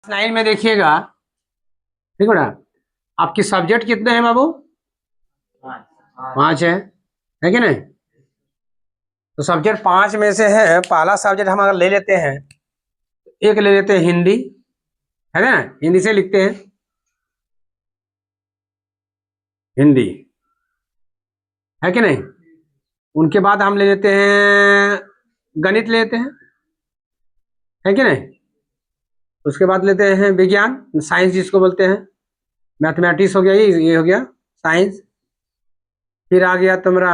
9 में देखिएगा। ठीक है ना। आपकी सब्जेक्ट कितने हैं बाबू? 5 है कि नहीं? तो सब्जेक्ट 5 में से है, पहला सब्जेक्ट हम अगर ले लेते हैं, एक ले लेते हैं हिंदी, है ना। हिंदी से लिखते हैं हिंदी, है कि नहीं। उनके बाद हम ले लेते हैं गणित, ले लेते हैं, है कि नहीं। उसके बाद लेते हैं विज्ञान, साइंस जिसको बोलते हैं। मैथमेटिक्स हो गया, ये हो गया साइंस। फिर आ गया तुम्हारा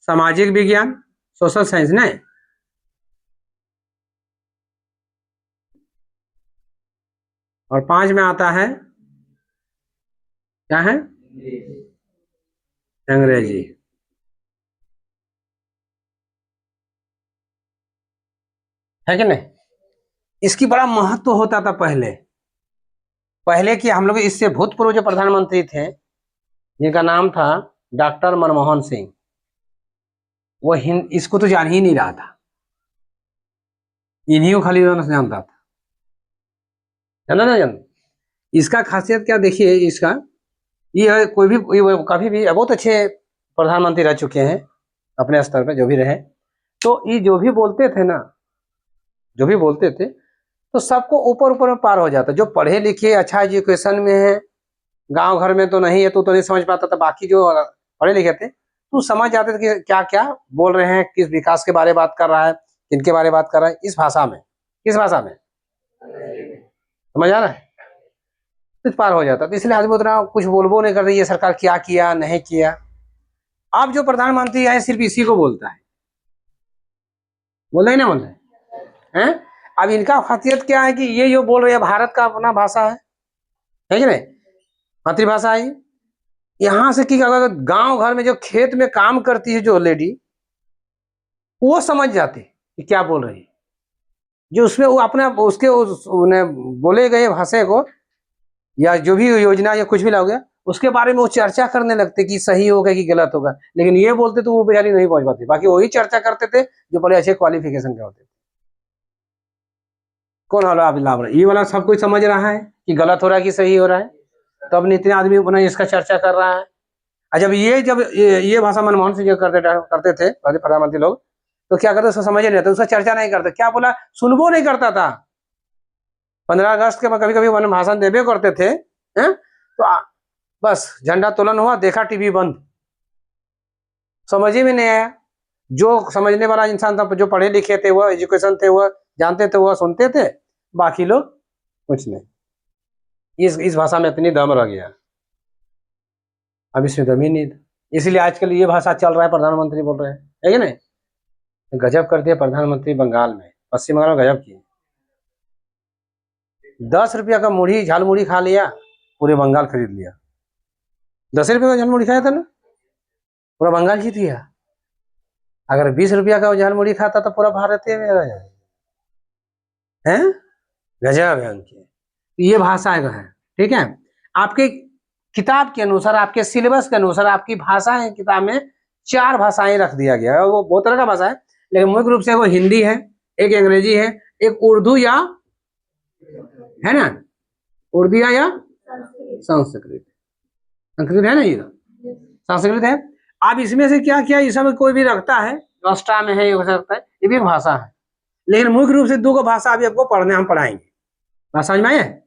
सामाजिक विज्ञान, सोशल साइंस ना। और 5 में आता है, क्या है? अंग्रेजी। है कि नहीं। इसकी बड़ा महत्व होता था पहले। पहले की हम लोग, इससे भूतपूर्व जो प्रधानमंत्री थे, जिनका नाम था डॉक्टर मनमोहन सिंह, वो इसको तो जान ही नहीं रहा था। इन्हीं को खाली जानता था, जाना ना जान। इसका खासियत क्या देखिए इसका, ये कोई भी, ये कभी भी बहुत अच्छे प्रधानमंत्री रह चुके हैं अपने स्तर पे, जो भी रहे। तो ये जो भी बोलते थे ना, जो भी बोलते थे, तो सबको ऊपर ऊपर में पार हो जाता। जो पढ़े लिखे अच्छा एजुकेशन में है, गांव घर में तो नहीं है, तो नहीं समझ पाता था। बाकी जो पढ़े लिखे थे तो समझ जाते थे कि क्या क्या बोल रहे हैं, किस विकास के बारे में बात कर रहा है, किनके बारे में बात कर रहा है, इस भाषा में, किस भाषा में, समझ आ रहा है। कुछ पार हो जाता। तो इसलिए आदमी उतना कुछ बोलबो नहीं कर रही है, सरकार क्या किया नहीं किया। अब जो प्रधानमंत्री है सिर्फ इसी को बोलता है, बोल रहे ना, बोल रहे हैं। अब इनका खासियत क्या है कि ये जो बोल रहे हैं भारत का अपना भाषा है कि नहीं, मातृभाषा है। यहाँ से कि अगर गांव घर में जो खेत में काम करती है जो लेडी, वो समझ जाते कि क्या बोल रही है। जो उसमें वो अपना उसके बोले गए भाषा को, या जो भी योजना या कुछ भी ला गया, उसके बारे में वो चर्चा करने लगते कि सही होगा कि गलत होगा। लेकिन ये बोलते तो वो बेचारी नहीं पहुंच पाती। बाकी वही चर्चा करते थे जो बड़े अच्छे क्वालिफिकेशन के होते थे। कौन वाला आप लाभ रहा है? ये वाला सब कुछ समझ रहा है कि गलत हो रहा है कि सही हो रहा है। तो अब इतने आदमी अपना इसका चर्चा कर रहा है। और जब ये भाषा मनमोहन सिंह जो करते थे प्रधानमंत्री लोग, तो क्या करते, उसको समझ नहीं आता, उसका चर्चा नहीं करते। क्या बोला सुनबो नहीं करता था। 15 अगस्त के कभी कभी भाषण देवे करते थे, हैं? तो बस झंडा तोलन हुआ, देखा टीवी बंद, समझ ही में नहीं आया। जो समझने वाला इंसान था, जो पढ़े लिखे थे, वह एजुकेशन थे, वह जानते थे, वह सुनते थे। बाकी लोग कुछ नहीं। इस भाषा में इतनी दम रह गया, अब इसमें दम ही नहीं था। इसलिए आजकल ये भाषा चल रहा है, प्रधानमंत्री बोल रहे हैं, है कि नहीं। गजब कर दिया प्रधानमंत्री बंगाल में, पश्चिम बंगाल में गजब किए। 10 रुपया का मुढ़ी, झाल मुढ़ी खा लिया, पूरे बंगाल खरीद लिया। 10 रुपये का झाल मुढ़ी खाया था ना, पूरा बंगाल जीत गया। अगर 20 रुपया का झाल मुढ़ी खाता तो पूरा भारत में रह जाए। हैं, गजब है उनके। ये भाषा है, ठीक है। आपके किताब के अनुसार, आपके सिलेबस के अनुसार, आपकी भाषाएं किताब में 4 भाषाएं रख दिया गया है। वो बहुत तरह का भाषा है, लेकिन मुख्य रूप से वो हिंदी है, एक अंग्रेजी है, एक उर्दू या, है ना, उर्दू या संस्कृत। संस्कृत है ना, ये संस्कृत है। अब इसमें से क्या क्या इस समय कोई भी रखता है, एक्स्ट्रा में है, ये हो सकता है, ये भी एक भाषा है। लेकिन मुख्य रूप से 2 भाषा अभी आपको पढ़ने हम पढ़ाएंगे। बात समझ में आई है।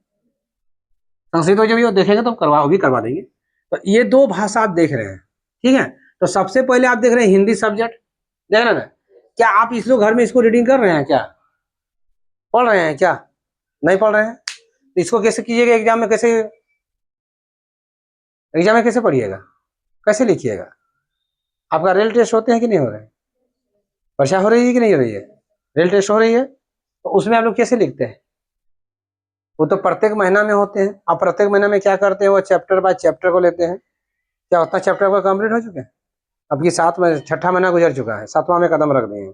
संस्कृत जब ये देखेंगे तो वो भी करवा देंगे। तो ये 2 भाषा आप देख रहे हैं, ठीक है। तो सबसे पहले आप देख रहे हैं हिंदी सब्जेक्ट, देख रहे हैं ना। क्या आप इस लोग घर में इसको रीडिंग कर रहे हैं, क्या पढ़ रहे हैं, क्या नहीं पढ़ रहे हैं? तो इसको कैसे कीजिएगा एग्जाम में, कैसे एग्जाम में कैसे पढ़िएगा, कैसे लिखिएगा? आपका रेल टेस्ट होते हैं कि नहीं हो रहे हैं? परीक्षा हो रही है कि नहीं हो रही है? रेल टेस्ट हो रही है, तो उसमें आप लोग कैसे लिखते हैं? वो तो प्रत्येक महीना में होते हैं। आप प्रत्येक महीना में क्या करते हैं, वो चैप्टर बाय चैप्टर को लेते हैं। क्या उतना चैप्टर आपका कंप्लीट हो चुके हैं? अब की 6वां महीना गुजर चुका है, 7वां में कदम रख दिए हैं।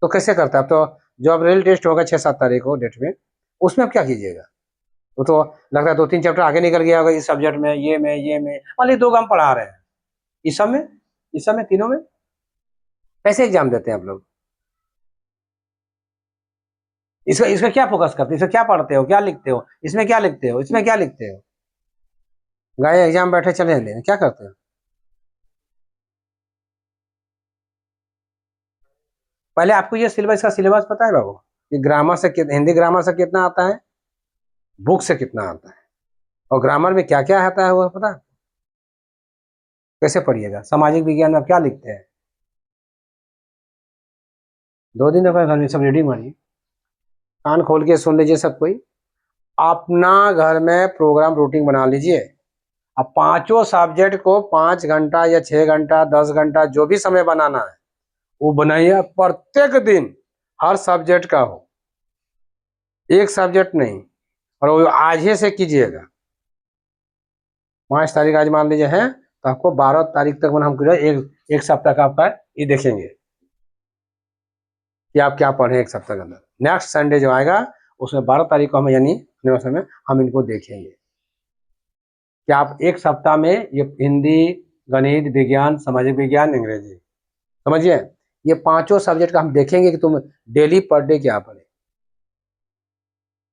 तो कैसे करते हैं आप? तो जो अब रेल टेस्ट होगा 6-7 तारीख को डेट में, उसमें आप क्या कीजिएगा? वो तो लगता है 2-3 चैप्टर आगे निकल गया होगा इस सब्जेक्ट में, ये में मान लीजिए 2 हम पढ़ा रहे हैं, इस सब में तीनों में कैसे एग्जाम देते हैं आप लोग? इसका इसका क्या फोकस करते हो, इसमें क्या पढ़ते हो, क्या लिखते हो, इसमें क्या लिखते हो, इसमें क्या लिखते हो? गए एग्जाम बैठे चले लेने क्या करते हो? पहले आपको ये सिलेबस का सिलेबस पता है बाबू कि ग्रामर से हिंदी ग्रामर से कितना आता है, बुक से कितना आता है, और ग्रामर में क्या क्या आता है वो पता है? कैसे पढ़िएगा? सामाजिक विज्ञान में आप क्या लिखते हैं? 2 दिन का घर में सब रेडी मारिए, कान खोल के सुन लीजिए सब कोई। अपना घर में प्रोग्राम रूटीन बना लीजिए। अब पांचों सब्जेक्ट को 5 घंटा या 6 घंटा 10 घंटा जो भी समय बनाना है वो बनाइए, प्रत्येक दिन हर सब्जेक्ट का हो, एक सब्जेक्ट नहीं। और वो आज ही से कीजिएगा। 5 तारीख आज मान लीजिए है, तो आपको 12 तारीख तक हम एक सप्ताह का आपका ये देखेंगे कि आप क्या पढ़े एक सप्ताह के अंदर। नेक्स्ट संडे जो आएगा उसमें 12 तारीख को हम यानी में हम इनको देखेंगे कि आप एक सप्ताह में ये हिंदी, गणित, विज्ञान, सामाजिक विज्ञान, अंग्रेजी, समझिए ये पांचों सब्जेक्ट का हम देखेंगे कि तुम डेली पर डे क्या पढ़े।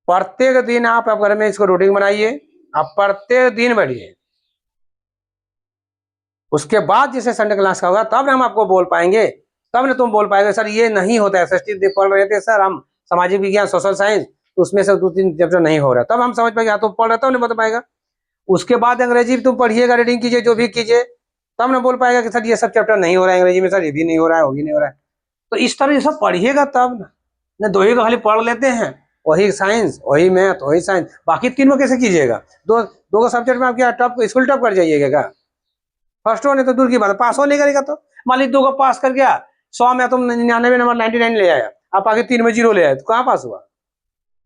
प्रत्येक दिन आप घर में इसको रूटीन बनाइए, आप प्रत्येक दिन बढ़िए। उसके बाद जैसे संडे क्लास का होगा तब हम आपको बोल पाएंगे, तब ना तुम बोल पाएंगे सर ये नहीं होता है, एसएसटी पढ़ रहे थे सर हम सामाजिक विज्ञान सोशल साइंस, तो उसमें से 2-3 चैप्टर नहीं हो रहा, तब हम समझ पाएंगे तुम पढ़ रहे तब नहीं बता पाएगा। उसके बाद अंग्रेजी तुम पढ़िएगा, रीडिंग कीजिए, जो भी कीजिए, तब ना बोल पाएगा कि सर ये सब चैप्टर नहीं हो रहा है अंग्रेजी में, सर ये भी नहीं हो रहा है, वो भी नहीं हो रहा है। तो इस तरह ये सब पढ़िएगा तब ना 2 ही को खाली पढ़ लेते हैं, वही साइंस वही मैथ वही साइंस, बाकी 3 में कैसे कीजिएगा? दो दो सब्जेक्ट में आप क्या टॉप स्कूल टॉप कर जाइएगा क्या? फर्स्ट होने तो दूर की बात है, पास हो नहीं करेगा तो मान लीजिए 2 को पास कर गया, 100 में तुम 99 नंबर 99 ले आया, आप आगे 3 में 0 ले आए, तो कहाँ पास हुआ?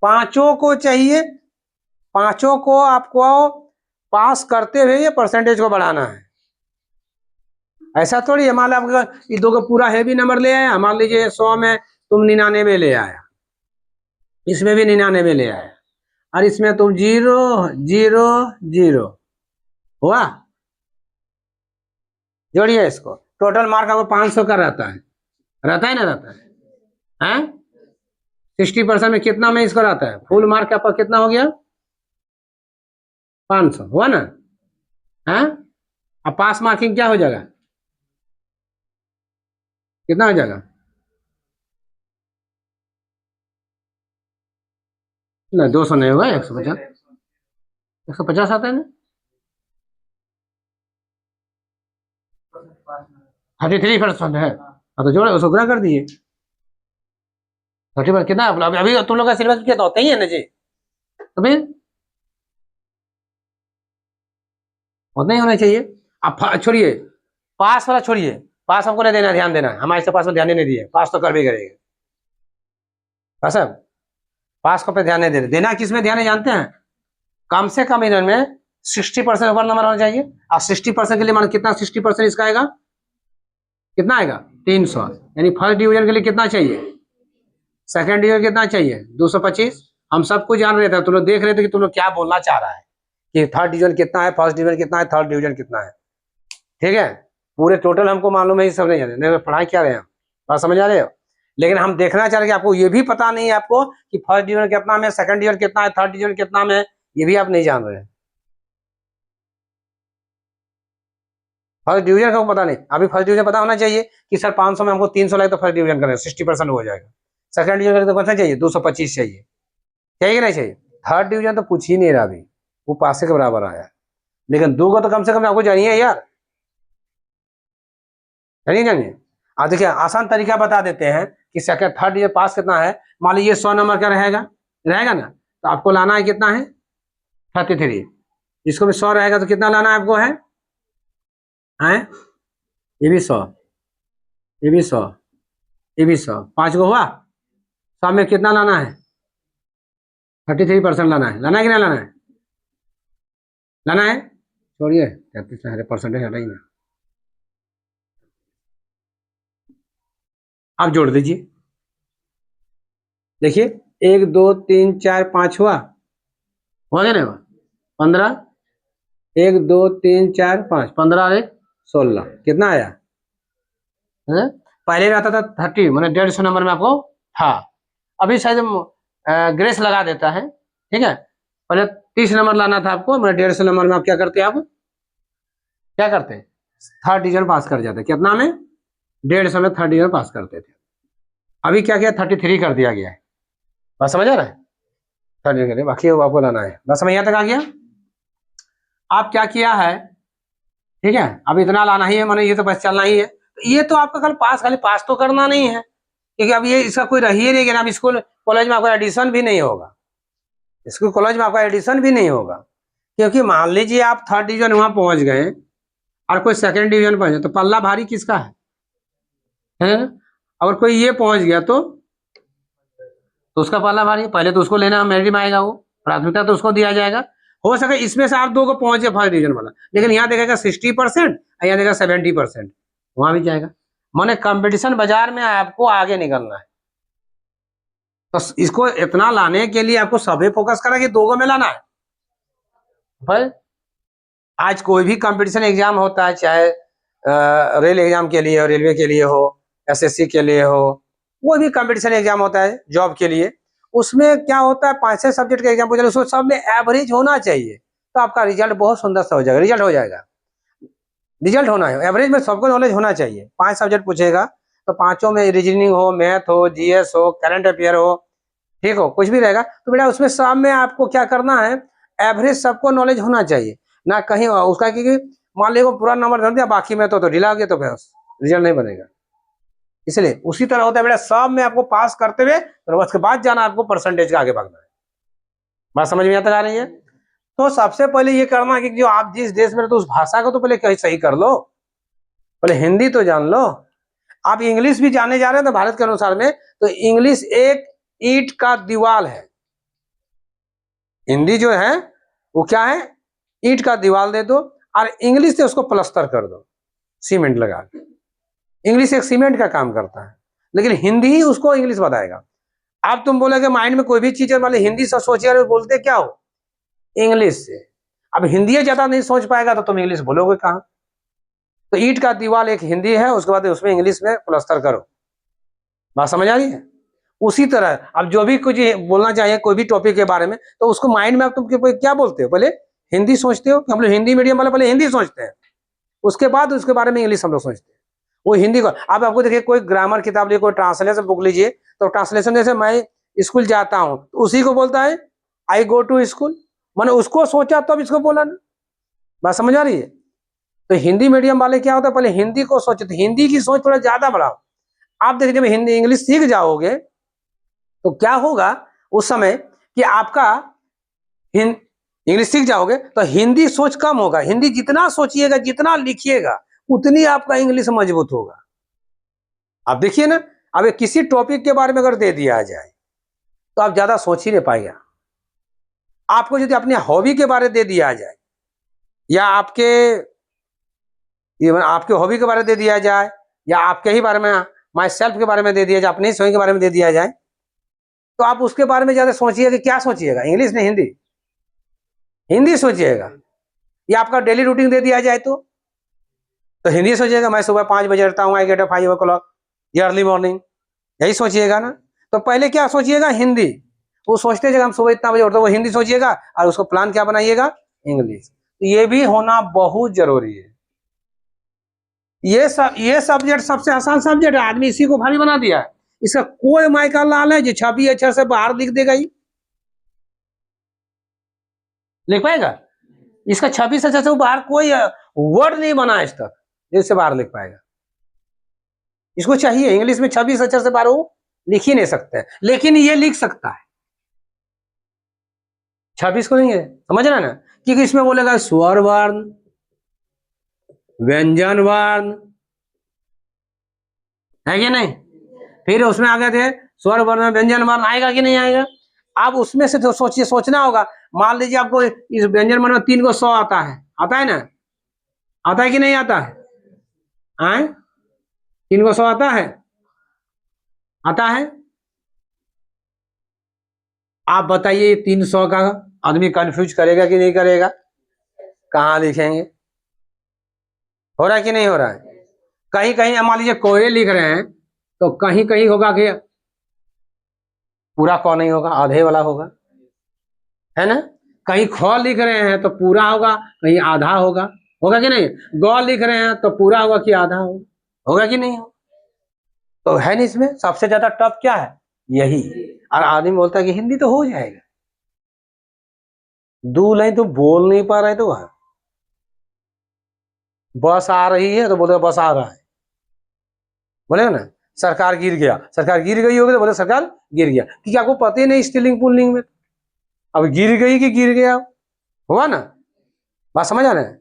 पांचों को चाहिए, पांचों को आपको पास करते हुए ये परसेंटेज को बढ़ाना है। ऐसा थोड़ी है मान लो आपका ये 2 को पूरा हैवी नंबर ले आया, मान लीजिए 100 में तुम 99 ले आया, इसमें भी 99 ले आया, और इसमें तुम 0 0 0 हुआ, जोड़िए इसको, टोटल मार्क आपको 500 का रहता है ना, रहता है 60% में कितना में इसको रहता है, फुल मार्क आपका कितना हो गया? 500 हुआ ना है। अब पास मार्किंग क्या हो जाएगा, कितना हो जाएगा? ना 200 नहीं होगा, 150, 150 आता है ना, 33% है। हाँ तो जोड़े उसको गुना कर दिए, 30 कितना अभी अभी तुम लोग का सिलेबस क्या तो होता ही है ना जी, तो फिर उतना ही होना चाहिए। अब छोड़िए पास वाला, छोड़िए पास हमको नहीं देना, ध्यान देना, हमारे से पास में ध्यान नहीं दिए, पास तो कर भी करेगा पास, अब पास को पे ध्यान नहीं दे रहे, देना किस में ध्यान है जानते हैं? कम से कम इन्होंने 60% ओवर नंबर होना चाहिए, और 60% के लिए मान कितना 60% इसका आएगा, कितना आएगा? 300, यानी फर्स्ट डिवीजन के लिए कितना चाहिए, सेकंड डिवीजन कितना चाहिए 225। हम सबको जान रहे थे, तुम लोग देख रहे थे कि तुम लोग क्या बोलना चाह रहा है कि थर्ड डिवीजन कितना है, फर्स्ट डिवीजन कितना है, थर्ड डिवीजन कितना है, ठीक है पूरे टोटल हमको मालूम है, सब नहीं जाने, नहीं पढ़ाई क्या रहे हैं, बात समझ आ रहे हो? लेकिन हम देखना चाह रहे हैं कि आपको ये भी पता नहीं है आपको कि फर्स्ट डिवीजन कितना में, सेकंड डिवीजन कितना है, थर्ड डिवीजन कितना में, ये भी आप नहीं जान रहे हैं। फर्स्ट डिवीजन का पता नहीं, अभी फर्स्ट डिवीजन पता होना चाहिए कि सर 500 में हमको 300 लगे तो फर्स्ट डिवीजन करें, 60% हो जाएगा। सेकंड डिवीजन तो कितना चाहिए, 225 चाहिए, चाहिए कि नहीं चाहिए? थर्ड डिवीजन तो पूछ ही नहीं रहा अभी, वो पासे के बराबर आया, लेकिन 2 को तो कम से कम आपको जानिए यार, जानिए। अब देखिए आसान तरीका बता देते हैं कि सेकंड थर्ड डिवीजन पास कितना है। मान लीजिए 100 नंबर का रहेगा, रहेगा ना, तो आपको लाना है कितना है 33, इसको भी 100 रहेगा तो कितना लाना है आपको है ये भी 100, ये भी 100, ये भी 100, 5 को हुआ, 100 में कितना लाना है 33% लाना है, लाना है कि नहीं लाना है? लाना है, छोड़िए 33% हटा ही ना, आप जोड़ दीजिए, देखिए 1 2 3 4 5 हुआ गया ना, 15, 1 2 3 4 5, 15 और 1 16, कितना आया है? पहले रहता था 30, मैंने 150 नंबर में आपको था, अभी शायद ग्रेस लगा देता है, ठीक है। पहले 30 नंबर लाना था आपको, मतलब 150 नंबर में आप क्या करते, आप क्या करते, थर्ड डिवीजन पास कर जाते। कितना में, 150 में थर्ड डिवीजन पास करते थे। अभी क्या किया, 33 कर दिया गया है। बस समझ आ रहा है, थर्ड डिवीजन, बाकी आपको लाना है। बस समझ यहाँ तक आ गया। आप क्या किया है, ठीक है, अब इतना लाना ही है, माने ये तो बस चलना ही है। तो ये तो आपका खाली पास तो करना नहीं है, क्योंकि अब ये इसका कोई रही नहीं गया। अब स्कूल कॉलेज में आपका एडिशन भी नहीं होगा, स्कूल कॉलेज में आपका एडिशन भी नहीं होगा, क्योंकि मान लीजिए आप थर्ड डिवीजन वहां पहुंच गए और कोई सेकंड डिवीजन पहुंचे, तो पल्ला भारी किसका है ना? अगर कोई ये पहुंच गया तो उसका पल्ला भारी, पहले तो उसको लेना, मेरिट में आएगा, वो प्राथमिकता तो उसको दिया जाएगा। हो सके इसमें से आप दो को पहुंचे फर्स्ट डिवीजन वाला, लेकिन यहाँ देखेगा 60%, यहाँ देखेगा 70%, वहां भी जाएगा। माने कंपटीशन बाजार में आपको आगे निकलना है, तो इसको इतना लाने के लिए आपको सभी फोकस करें कि दो को में लाना है। भाई आज कोई भी कंपटीशन एग्जाम होता है, चाहे रेल एग्जाम के लिए हो, रेलवे के लिए हो, एसएससी के लिए हो, कोई भी कंपटीशन एग्जाम होता है जॉब के लिए, उसमें क्या होता है 5-6 सब्जेक्ट का एग्जाम पूछा, उसमें सब में एवरेज होना चाहिए, तो आपका रिजल्ट बहुत सुंदर सा हो जाएगा। रिजल्ट हो जाएगा, रिजल्ट होना है, एवरेज में सबको नॉलेज होना चाहिए। 5 सब्जेक्ट पूछेगा तो पांचों में रीजनिंग हो, मैथ हो, जीएस हो, करंट अफेयर हो, ठीक हो, कुछ भी रहेगा, तो बेटा उसमें सब में आपको क्या करना है, एवरेज सबको नॉलेज होना चाहिए ना, कहीं उसका, क्योंकि मान लीजिए पूरा नंबर धर दिया, बाकी में तो ढीला हो गया, तो फिर रिजल्ट नहीं बनेगा। इसलिए उसी तरह होता है बेटा, सब में आपको पास करते हुए और उसके बाद जाना आपको परसेंटेज का आगे भागना है। बात समझ में यहाँ तक आ रही है? तो सबसे पहले ये करना कि जो आप जिस देश में रहते हो उस भाषा को तो पहले कहीं सही कर लो, पहले हिंदी तो जान लो। आप इंग्लिश भी जाने जा रहे हैं तो भारत के अनुसार में, तो इंग्लिश एक ईंट का दीवाल है, हिंदी जो है वो क्या है, ईंट का दीवाल दे दो और इंग्लिश से उसको प्लस्तर कर दो सीमेंट लगा के। इंग्लिश एक सीमेंट का काम करता है, लेकिन हिंदी ही उसको इंग्लिश बताएगा। अब तुम बोलोगे माइंड में कोई भी चीज वाले हिंदी से सोचिए, और बोलते क्या हो, इंग्लिश से। अब हिंदी ज्यादा नहीं सोच पाएगा तो तुम इंग्लिश बोलोगे कहां? तो ईंट का दीवाल एक हिंदी है, उसके बाद उसमें इंग्लिश में प्लस्तर करो। बात समझ आ रही है? उसी तरह अब जो भी कुछ बोलना चाहिए कोई भी टॉपिक के बारे में, तो उसको माइंड में आप तुम क्या बोलते हो, पहले हिंदी सोचते हो, हम लोग हिंदी मीडियम वाले पहले हिंदी सोचते हैं, उसके बाद उसके बारे में इंग्लिश हम लोग सोचते हैं। वो हिंदी को अब आपको देखिए, कोई ग्रामर किताब लीजिए, कोई ट्रांसलेशन बुक लीजिए, तो ट्रांसलेशन जैसे मैं स्कूल जाता हूँ तो उसी को बोलता है आई गो टू स्कूल, मैंने उसको सोचा तब इसको बोला ना। बात समझ आ रही है? तो हिंदी मीडियम वाले क्या होता है, पहले हिंदी को सोचते, हिंदी की सोच थोड़ा ज्यादा बढ़ाओ। आप देखिए जब हिंदी इंग्लिश सीख जाओगे तो क्या होगा उस समय कि आपका इंग्लिश सीख जाओगे तो हिंदी सोच कम होगा, हिंदी जितना सोचिएगा जितना लिखिएगा उतनी आपका इंग्लिश मजबूत होगा। आप देखिए ना, अब किसी टॉपिक के बारे में अगर दे दिया जाए तो आप ज्यादा सोच ही नहीं पाएगा। आपको यदि अपने हॉबी के बारे में दे दिया जाए, या आपके हॉबी के बारे में दे दिया जाए, या आपके ही बारे में माई सेल्फ के बारे में दे दिया जाए, अपने स्वयं के बारे में दे दिया जाए, तो आप उसके बारे में ज्यादा सोचिएगा कि क्या सोचिएगा, इंग्लिश नहीं हिंदी, हिंदी सोचिएगा। या आपका डेली रूटीन दे दिया जाए तो हिंदी सोचिएगा, मैं सुबह 5 बजे उठता हूँ, आई गेट अप 5 o'clock, ये अर्ली मॉर्निंग, यही सोचिएगा ना। तो पहले क्या सोचिएगा, हिंदी। वो सोचते जब हम सुबह इतना बजे उठते वो हिंदी सोचिएगा, और उसको प्लान क्या बनाइएगा, इंग्लिश। तो ये भी होना बहुत जरूरी है। ये सब्जेक्ट सबसे आसान सब्जेक्ट है, आदमी इसी को भारी बना दिया है। इसका कोई मायका लाल है जो छवि अक्षर से बाहर लिख देगा, ही लिख पाएगा? इसका 26 अक्षर से बाहर कोई वर्ड नहीं बना आज तक जिससे बाहर लिख पाएगा। इसको चाहिए इंग्लिश में 26 अक्षर से बाहर वो लिख ही नहीं सकते, लेकिन ये लिख सकता है 26 को नहीं है, समझ रहा ना? क्योंकि इसमें बोलेगा स्वर वर्ण, व्यंजन वर्ण, है कि नहीं? फिर उसमें आगे थे स्वर वर्ण व्यंजन वर्ण, आएगा कि नहीं आएगा? आप उसमें से तो सोचिए, सोचना होगा। मान लीजिए आपको इस व्यंजन वर्ण में 3 को 100 आता है ना? आता है कि नहीं आता है? 3 को 100 आता है? आता है? आप बताइए 300 का आदमी कंफ्यूज करेगा कि नहीं करेगा? कहाँ लिखेंगे? हो रहा है कि नहीं हो रहा है? कहीं कहीं मान लीजिए कोरे लिख रहे हैं तो कहीं कहीं होगा कि पूरा क नहीं होगा, आधे वाला होगा, है ना। कहीं ख लिख रहे हैं तो पूरा होगा, कहीं आधा होगा, होगा कि नहीं। ग लिख रहे हैं तो पूरा होगा कि आधा होगा, होगा कि नहीं होगा। तो है नहीं, इसमें सबसे ज्यादा टफ क्या है, यही। और आदमी बोलता है कि हिंदी तो हो जाएगा, दो लाइन तो बोल नहीं पा रहे, तो वहां बस आ रही है तो बोले बस आ रहा है, बोले ना। सरकार गिर गया, सरकार गिर गई होगी तो बोले सरकार गिर गया, क्योंकि आपको पता ही नहीं स्टिलिंग पुल्लिंग में। अब गिर गई कि गिर गया, हुआ ना, बात समझ आ रहे हैं।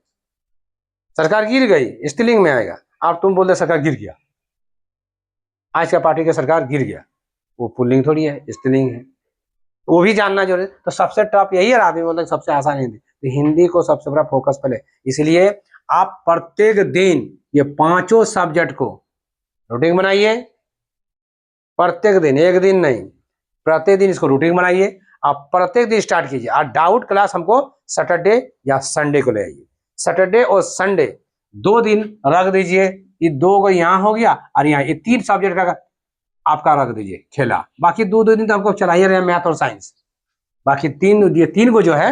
सरकार गिर गई स्टिलिंग में आएगा, आप तुम बोल रहे सरकार गिर गया, आज का पार्टी का सरकार गिर गया, वो पुल्लिंग थोड़ी है, स्टिलिंग है, वो भी जानना जरूरी है। तो सबसे टफ यही है, आदमी बोलते सबसे आसान हिंदी, तो हिंदी को सबसे बड़ा फोकस पहले। इसलिए आप प्रत्येक दिन ये पांचों सब्जेक्ट को रूटीन बनाइए, प्रत्येक दिन, एक दिन नहीं, प्रत्येक दिन इसको रूटीन बनाइए। आप प्रत्येक दिन स्टार्ट कीजिए, और डाउट क्लास हमको सैटरडे या संडे को ले आइए। सैटरडे और संडे 2 दिन रख दीजिए, ये 2 को यहाँ हो गया, और यहाँ ये 3 सब्जेक्ट का आपका रख दीजिए खेला। बाकी 2 दिन तो आपको चलाइए रहे मैथ और साइंस, बाकी 3 को जो है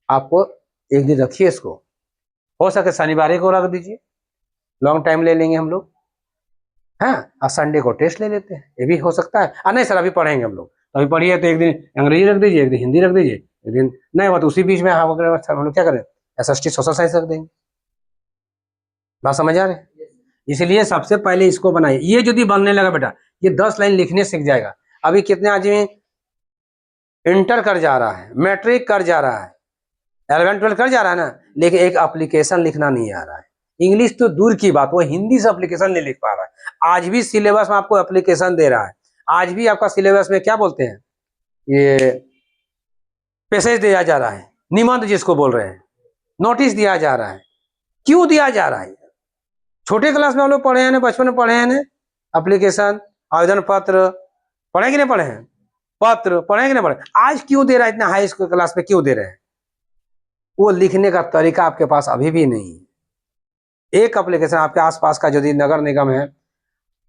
आपको एक दिन रखिए इसको, हो सके शनिवार को रख दीजिए, लॉन्ग टाइम ले लेंगे हम लोग, हाँ। और संडे को टेस्ट ले लेते हैं, ये भी हो सकता है। नहीं सर अभी पढ़ेंगे हम लोग, तो अभी पढ़िए तो एक दिन अंग्रेजी रख दीजिए, एक दिन हिंदी रख दीजिए, एक दिन नहीं हुआ तो उसी बीच में हम लोग क्या करें, SST सोशल साइंस रख देंगे। बात समझ आ रहे हैं। इसलिए सबसे पहले इसको बनाइए, ये यदि बनने लगा बेटा, ये 10 लाइन लिखने सीख जाएगा। अभी कितने आदमी इंटर कर जा रहा है, मैट्रिक कर जा रहा है, 11-12 कर जा रहा है ना, लेकिन एक एप्लीकेशन लिखना नहीं आ रहा है। इंग्लिश तो दूर की बात, वो हिंदी से एप्लीकेशन नहीं लिख पा रहा है। आज भी सिलेबस में आपको एप्लीकेशन दे रहा है, आज भी आपका सिलेबस में क्या बोलते हैं, ये पैसेज दिया जा रहा है, निबंध जिसको बोल रहे हैं, नोटिस दिया जा रहा है। क्यों दिया जा रहा है, छोटे क्लास में हम लोग पढ़े हैं ना, बचपन में पढ़े हैं ना, एप्लीकेशन, आवेदन पत्र पढ़े कि नहीं पढ़े हैं, पत्र पढ़े कि नहीं पढ़े। आज क्यों दे रहा है, इतना हाई स्कूल क्लास में क्यों दे रहे हैं, वो लिखने का तरीका आपके पास अभी भी नहीं है। एक एप्लीकेशन आपके आसपास का यदि नगर निगम है,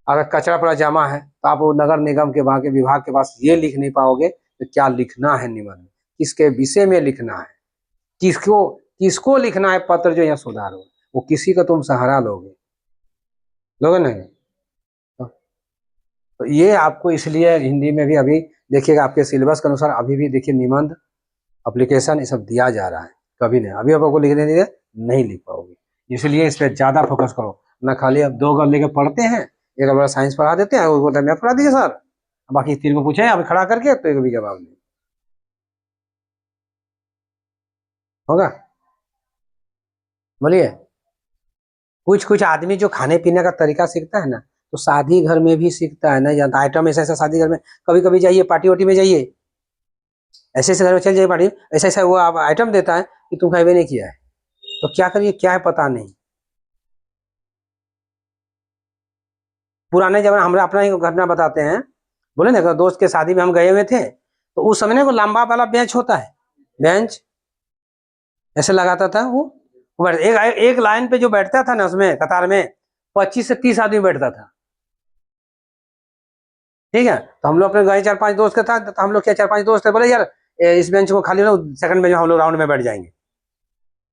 अगर कचरा पड़ा जमा है, तो आप वो नगर निगम के वहां के विभाग के पास ये लिख नहीं पाओगे तो क्या लिखना है निबंध में, किसके विषय में लिखना है, किसको किसको लिखना है पत्र जो यहाँ सुधारो, वो किसी का तुम सहारा लोगे नहीं। तो ये आपको इसलिए हिंदी में भी अभी देखिएगा, आपके सिलेबस के अनुसार अभी भी देखिए निबंध, एप्लीकेशन ये सब दिया जा रहा है, कभी नहीं अभी आपको लिखने दिए नहीं लिख पाओगे। इसलिए इस पर ज्यादा फोकस करो ना, खाली अब 2 गल लेके पढ़ते हैं, एक बार साइंस पढ़ा देते हैं, वो बोलते हैं मैथ पढ़ा दीजिए सर, बाकी 3 को पूछे अभी खड़ा करके तो एक भी जवाब नहीं होगा। बोलिए, कुछ कुछ आदमी जो खाने पीने का तरीका सीखता है ना, तो शादी घर में भी सीखता है, नहीं जानता आइटम ऐसा ऐसा, शादी घर में कभी कभी जाइए, पार्टी वार्टी में जाइए, ऐसे ऐसे घर में चल जाइए पार्टी, ऐसा ऐसा वो आप आइटम देता है कि तुम खाए नहीं किया है, तो क्या करिए, क्या है पता नहीं। पुराने जमाने, हम अपना ही घटना बताते हैं, बोले ना दोस्त के शादी में हम गए हुए थे, तो उस समय ना वो लंबा वाला बेंच होता है, बेंच ऐसे लगाता था वो एक लाइन पे जो बैठता था ना, उसमें कतार में 25 से 30 आदमी बैठता था, ठीक है। तो हम लोग अपने गए 4-5 दोस्त के था, तो हम लोग क्या 4-5 दोस्त थे, बोले यार इस बेंच को खाली ना, सेकंड बेंच में हम लोग राउंड में बैठ जाएंगे,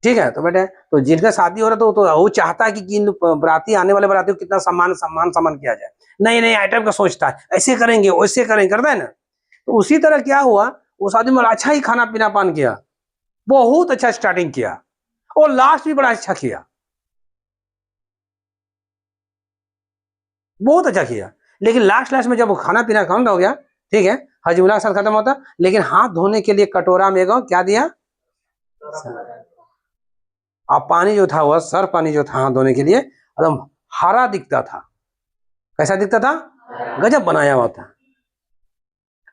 ठीक है। तो बेटे, तो जिनका शादी हो रहा तो वो चाहता है कि बराती आने वाले बराती को कितना सम्मान किया जाए, नई नई आइटम का सोचता है, ऐसे करेंगे वैसे करेंगे, करता है ना। तो उसी तरह क्या हुआ, वो शादी में अच्छा ही खाना पीना पान किया, बहुत अच्छा स्टार्टिंग किया, और लास्ट भी बड़ा अच्छा किया, बहुत अच्छा किया। लेकिन लास्ट लास्ट में जब खाना पीना खत्म हो गया, ठीक है, हजमुला के साथ खत्म होता, लेकिन हाथ धोने के लिए कटोरा में क्या दिया, और पानी जो था, वह सर पानी जो था हाथ धोने के लिए एकदम हरा दिखता था, कैसा दिखता था, गजब बनाया हुआ था।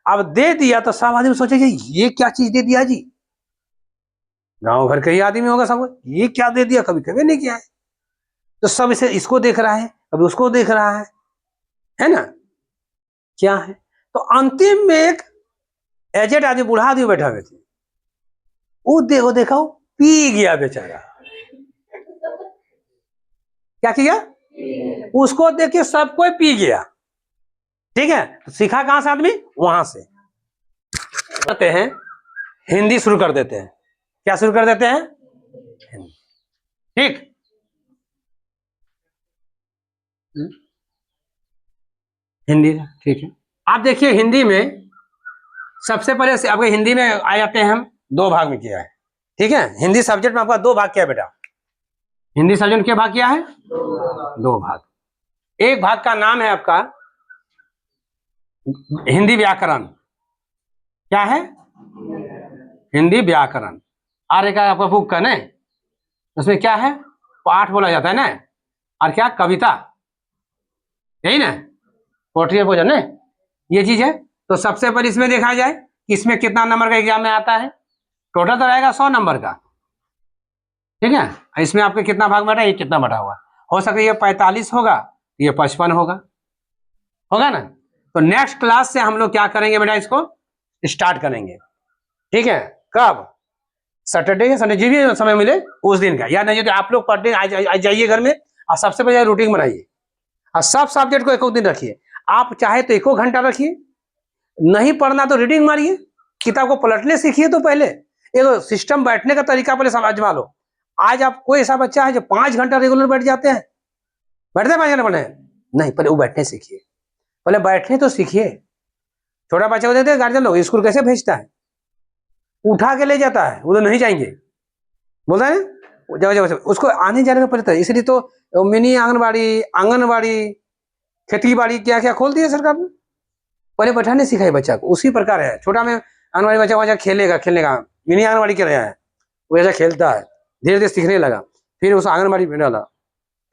अब दे दिया तो सब आदमी सोचे ये क्या चीज दे दिया जी, गांव घर के ही आदमी होगा सब, ये क्या दे दिया, कभी कभी नहीं किया है। तो सब इसे इसको देख रहा है, कभी उसको देख रहा है ना, क्या है। तो अंतिम में एक एजेड आदमी, बूढ़ा आदमी बैठा हुए थे, वो देखा पी गया बेचारा, क्या किया, उसको देख के सब कोई पी गया, ठीक है। तो सीखा कहां से आदमी, वहां से। करते हैं, हिंदी शुरू कर देते हैं। क्या शुरू कर देते हैं? हिंदी। ठीक, हिंदी, ठीक है। आप देखिए हिंदी में सबसे पहले से आपके हिंदी में आ जाते हैं, हम 2 भाग में किया है। ठीक है, हिंदी सब्जेक्ट में आपका 2 भाग किया है बेटा। हिंदी सब्जेक्ट के भाग किया है 2 भाग। एक भाग का नाम है आपका हिंदी व्याकरण। क्या है? हिंदी व्याकरण। आर्य का आपका बुक का ना, उसमें क्या है? पाठ बोला जाता है ना, और क्या? कविता, यही ना, पोट्री भोजन ना, ये चीज है। तो सबसे पहले इसमें देखा जाए कि इसमें कितना नंबर का एग्जाम में आता है। टोटल तो रहेगा 100 नंबर का। ठीक है, इसमें आपके कितना भाग बैठा, ये कितना बैठा हुआ, हो सकता है ये 45 होगा, ये 55 होगा, होगा ना। तो नेक्स्ट क्लास से हम लोग क्या करेंगे बेटा, इसको स्टार्ट करेंगे। ठीक है, कब? सैटरडे या संडे, जो भी समय मिले उस दिन का, या नहीं तो आप लोग पढ़ने आ जाइए घर में, और सबसे पहले रूटीन बनाइए, और सब सब्जेक्ट को एक दिन रखिए। आप चाहे तो 1 घंटा रखिए, नहीं पढ़ना तो रीडिंग मारिए, किताब को पलटने सीखिए। तो पहले एक सिस्टम बैठने का तरीका पहले समझवा लो। आज आप कोई ऐसा बच्चा है जो 5 घंटा रेगुलर बैठ जाते हैं, बैठते हैं 5 घंटे पढ़ने? नहीं, पहले वो बैठने सीखिए, पहले बैठने तो सीखिए। छोटा बच्चा को देते हैं गार्जियन लोग, स्कूल कैसे भेजता है? उठा के ले जाता है, वो तो नहीं जाएंगे, बोलता है ना, जगह जगह उसको आने जाने का पड़ता है। इसलिए तो मिनी आंगनबाड़ी, खेती बाड़ी क्या क्या खोल दिया सरकार ने, पहले बैठाने सिखाए बच्चा को। उसी प्रकार है, छोटा में आंगनबाड़ी बच्चा वहां खेलेगा, खेलने का मिनी आंगनबाड़ी क्या रहा है, वो ऐसा खेलता है, धीरे धीरे सीखने लगा, फिर उस आंगनबाड़ी में डाला,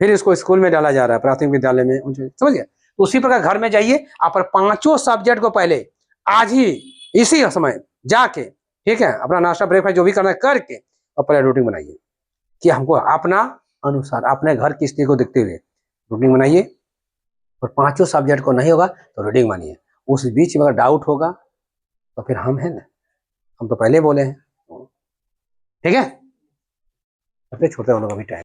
फिर इसको स्कूल में डाला जा रहा है, प्राथमिक विद्यालय में, समझ गया। उसी प्रकार घर में जाइए, आप 5 सब्जेक्ट को पहले आज ही इसी समय जाके, ठीक है, अपना नाश्ता ब्रेकफास्ट जो भी करना है करके, और पहले रूटीन बनाइए कि हमको अपना अनुसार अपने घर की स्थिति को देखते हुए रूटीन बनाइए। और 5 सब्जेक्ट को नहीं होगा तो रीडिंग मानिए। उस बीच में अगर डाउट होगा तो फिर हम हैं ना, हम तो पहले बोले हैं। ठीक है, अपने छोटे वालों का भी टाइम